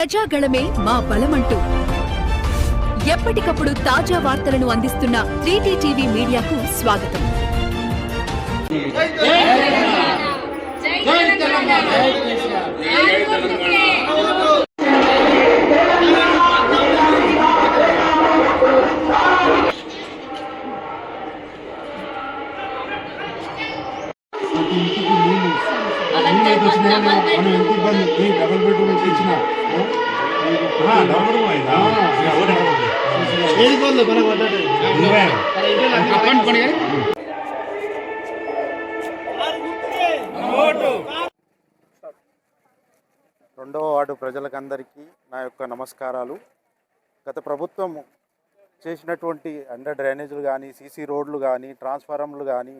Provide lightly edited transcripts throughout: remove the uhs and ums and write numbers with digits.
ప్రజాగళమే మా బలమంటూ ఎప్పటికప్పుడు తాజా వార్తలను అందిస్తున్న 3T టీవీ మీడియాకు స్వాగతం. డబుల్ బెడ్రూమ్ ఇచ్చిన రెండవ వార్డు ప్రజలకందరికీ నా యొక్క నమస్కారాలు. గత ప్రభుత్వం చేసినటువంటి అండర్ డ్రైనేజీలు కానీ, సీసీ రోడ్లు కానీ, ట్రాన్స్ఫార్మర్లు కానీ,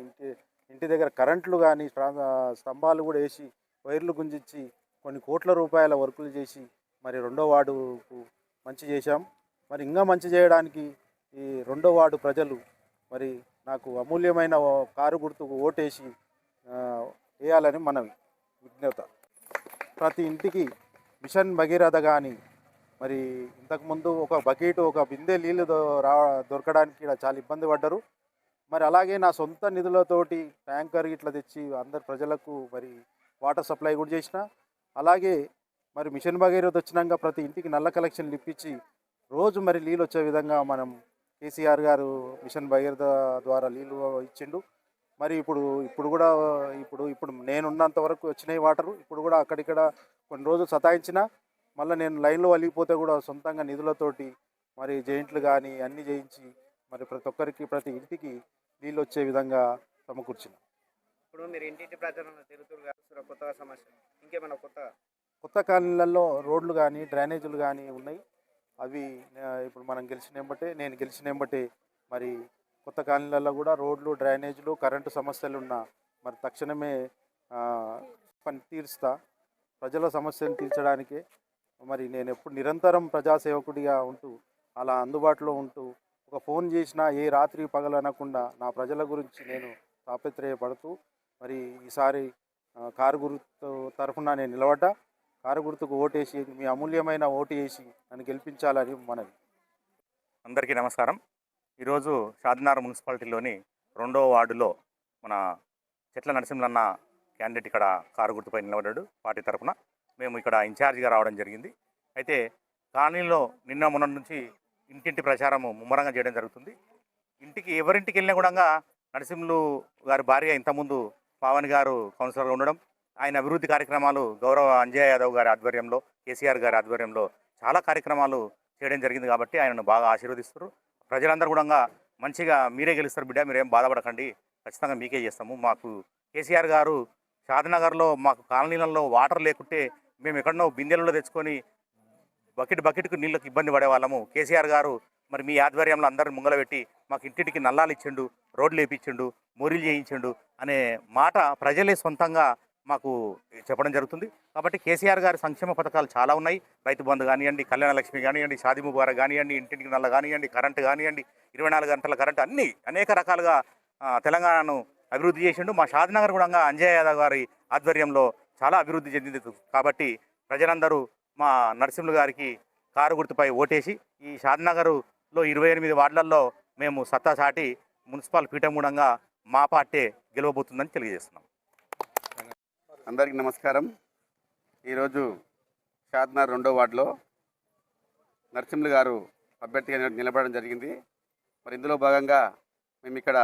ఇంటి దగ్గర కరెంట్లు కానీ, స్తంభాలు కూడా వేసి వైర్లు గుంజించి కొన్ని కోట్ల రూపాయల వర్కులు చేసి మరి రెండో వార్డుకు మంచి చేశాం. మరి ఇంకా మంచి చేయడానికి ఈ రెండో వార్డు ప్రజలు మరి నాకు అమూల్యమైన కారు గుర్తుకు ఓటేసి వేయాలని మనవి విజ్ఞత. ప్రతి ఇంటికి మిషన్ భగీరథ కానీ, మరి ఇంతకుముందు ఒక బకెట్ ఒక బిందె నీళ్ళు దొరకడానికి చాలా ఇబ్బంది పడ్డారు. మరి అలాగే నా సొంత నిధులతోటి ట్యాంకర్ ఇట్లా తెచ్చి అందరు ప్రజలకు మరి వాటర్ సప్లై కూడా చేసిన. అలాగే మరి మిషన్ భగీరథ వచ్చినాక ప్రతి ఇంటికి నల్ల కలెక్షన్లు ఇప్పించి రోజు మరి నీళ్ళు వచ్చే విధంగా మనం కేసీఆర్ గారు మిషన్ భగీరథ ద్వారా నీళ్ళు ఇచ్చిండు. మరి ఇప్పుడు కూడా ఇప్పుడు నేనున్నంత వరకు వచ్చినాయి వాటరు. ఇప్పుడు కూడా అక్కడిక్కడ కొన్ని రోజులు సతాయించిన మళ్ళీ నేను లైన్లో వలిగిపోతే కూడా సొంతంగా నిధులతోటి మరి జైంట్లు కానీ అన్నీ చేయించి మరి ప్రతి ఒక్కరికి ప్రతి ఇంటికి నీళ్ళు వచ్చే విధంగా సమకూర్చిన. ఇప్పుడు మీరు ఇంటింటి ప్రచారంలో తిరుగుతున్నారు, కొత్తగా సమస్యలు ఇంకేమైనా కొత్త కాలనీలలో రోడ్లు కానీ డ్రైనేజీలు కానీ ఉన్నాయి. అవి ఇప్పుడు నేను గెలిచిన ఎంబటే మరి కొత్త కాలనీలలో కూడా రోడ్లు డ్రైనేజీలు కరెంటు సమస్యలు ఉన్న మరి తక్షణమే పని తీరుస్తా. ప్రజల సమస్యను తీర్చడానికే మరి నేను ఎప్పుడు నిరంతరం ప్రజాసేవకుడిగా ఉంటూ అలా అందుబాటులో ఉంటూ ఒక ఫోన్ చేసినా ఏ రాత్రి పగలనకుండా నా ప్రజల గురించి నేను తాపత్రయపడుతూ మరి ఈసారి కారు గుర్తు తరఫున నేను నిలబడ్డా. కారు గుర్తుకు ఓటేసి మీ అమూల్యమైన ఓటు వేసి నన్ను గెలిపించాలని మనవి. అందరికీ నమస్కారం. ఈరోజు షాద్నగర్ మున్సిపాలిటీలోని రెండవ వార్డులో మన చెట్ల నరసింహన్న క్యాండిడేట్ ఇక్కడ కారు గుర్తుపై నిలబడ్డాడు పార్టీ తరఫున. మేము ఇక్కడ ఇన్ఛార్జిగా రావడం జరిగింది. అయితే కాలనీలో నిన్న మొన్న నుంచి ఇంటింటి ప్రచారం ముమ్మరంగా చేయడం జరుగుతుంది. ఎవరింటికి వెళ్ళినా కూడా నరసింహులు గారి భార్య ఇంతకుముందు పావని గారు కౌన్సిలర్గా ఉండడం, ఆయన అభివృద్ధి కార్యక్రమాలు గౌరవ అంజయ్య యాదవ్ గారి ఆధ్వర్యంలో, కేసీఆర్ గారి ఆధ్వర్యంలో చాలా కార్యక్రమాలు చేయడం జరిగింది. కాబట్టి ఆయనను బాగా ఆశీర్వదిస్తారు. ప్రజలందరూ కూడా మంచిగా మీరే గెలుస్తారు బిడ్డ, మీరేం బాధపడకండి, ఖచ్చితంగా మీకే చేస్తాము. మాకు కేసీఆర్ గారు షాద్నగర్లో మాకు కాలనీలలో వాటర్ లేకుంటే మేము ఎక్కడనో బిందెలలో తెచ్చుకొని బకెట్కు నీళ్ళకి ఇబ్బంది పడేవాళ్ళము. కేసీఆర్ గారు మరి మీ ఆధ్వర్యంలో అందరిని ముంగలబెట్టి మాకు ఇంటింటికి నల్లాలు ఇచ్చిండు, రోడ్లు వేయించిండు, మోరీలు చేయించిండు అనే మాట ప్రజలే సొంతంగా మాకు చెప్పడం జరుగుతుంది. కాబట్టి కేసీఆర్ గారి సంక్షేమ పథకాలు చాలా ఉన్నాయి. రైతు బంధు కానివ్వండి, కళ్యాణ లక్ష్మి కానివ్వండి, షాదీ ముబారక్ కానివ్వండి, ఇంటింటికి నల్ల కానివ్వండి, కరెంటు కానివ్వండి, 24 గంటల కరెంటు, అన్నీ అనేక రకాలుగా తెలంగాణను అభివృద్ధి చేసిండు. మా షాద్నగర్ కూడా అంజయ్య యాదవ్ గారి ఆధ్వర్యంలో చాలా అభివృద్ధి చెందింది. కాబట్టి ప్రజలందరూ మా నరసింహులు గారికి కారు గుర్తుపై ఓటేసి ఈ షాద్నగర్లో 28 వార్డులలో మేము సత్తా చాటి మున్సిపల్ పీఠం కూడా మా పార్టీ గెలవబోతుందని తెలియజేస్తున్నాం. అందరికీ నమస్కారం. ఈరోజు షాద్నగర్ రెండో వార్డులో నరసింహులు గారు అభ్యర్థిగా నిలబడడం జరిగింది. మరి ఇందులో భాగంగా మేము ఇక్కడ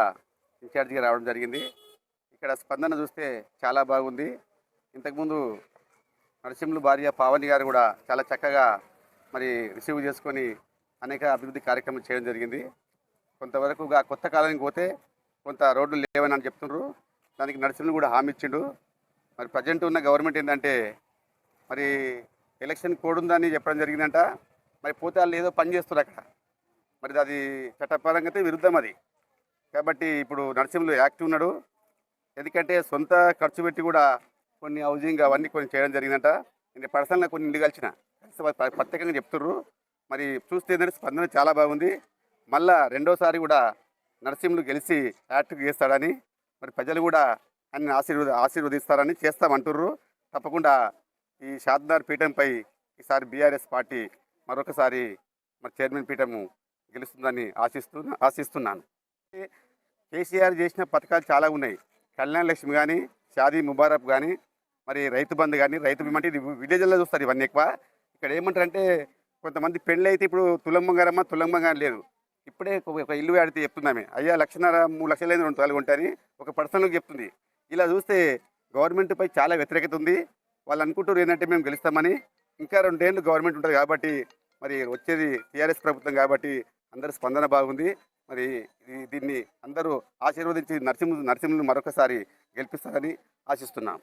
ఇన్ఛార్జిగా రావడం జరిగింది. ఇక్కడ స్పందన చూస్తే చాలా బాగుంది. ఇంతకుముందు నరసింహులు భార్య పావని గారు కూడా చాలా చక్కగా మరి రిసీవ్ చేసుకొని అనేక అభివృద్ధి కార్యక్రమాలు చేయడం జరిగింది. కొంతవరకు కొత్త కాలానికి పోతే కొంత రోడ్లు లేవని అని చెప్తున్నారు. దానికి నరసింహులు కూడా హామీ ఇచ్చిండు. మరి ప్రజెంట్ ఉన్న గవర్నమెంట్ ఏంటంటే మరి ఎలక్షన్ కోడ్ ఉందని చెప్పడం జరిగిందంట. మరి పోతే వాళ్ళు ఏదో పని చేస్తారు అక్కడ, మరి అది చట్టపరంగా అయితే విరుద్ధం అది. కాబట్టి ఇప్పుడు నరసింహులు యాక్టివ్ ఉన్నాడు. ఎందుకంటే సొంత ఖర్చు పెట్టి కూడా కొన్ని హౌజింగ్ అవన్నీ కొన్ని చేయడం జరిగిందంట. నేను పర్సనల్గా కొన్ని ఇల్లు కలిసిన ప్రత్యేకంగా చెప్తుర్రు. మరి చూస్తే ఏంటంటే స్పందన చాలా బాగుంది. మళ్ళా రెండోసారి కూడా నరసింహులు గెలిచి యాక్టివ్ చేస్తాడని మరి ప్రజలు కూడా ఆయన ఆశీర్వదిస్తారని చేస్తామంటుర్రు. తప్పకుండా ఈ షాద్నగర్ పీఠంపై ఈసారి బీఆర్ఎస్ పార్టీ మరొకసారి మరి చైర్మన్ పీఠము గెలుస్తుందని ఆశిస్తున్నాను. కేసీఆర్ చేసిన పథకాలు చాలా ఉన్నాయి. కళ్యాణ లక్ష్మి కానీ, షాదీ ముబారక్ కానీ, మరి రైతు బంధు కానీ, రైతు బీమా అంటే ఇది విలేజ్లో చూస్తారు ఇవన్నీ ఎక్కువ. ఇక్కడ ఏమంటారంటే కొంతమంది పెళ్ళి అయితే ఇప్పుడు తులం బంగారం లేదు. ఇప్పుడే ఒక ఇల్లు ఆడితే చెప్తున్నామే, అయ్యా 1,5 లక్షలు 2 తులాలు ఉంటాయని ఒక పర్సన్కి చెప్తుంది. ఇలా చూస్తే గవర్నమెంట్పై చాలా వ్యతిరేకత ఉంది. వాళ్ళు అనుకుంటారు ఏంటంటే మేము గెలుస్తామని. ఇంకా 2 ఏళ్ళు గవర్నమెంట్ ఉంటుంది కాబట్టి మరి వచ్చేది టీఆర్ఎస్ ప్రభుత్వం కాబట్టి అందరి స్పందన బాగుంది. మరి దీన్ని అందరూ ఆశీర్వదించి నరసింహులు మరొకసారి గెలిపిస్తారని ఆశిస్తున్నాం.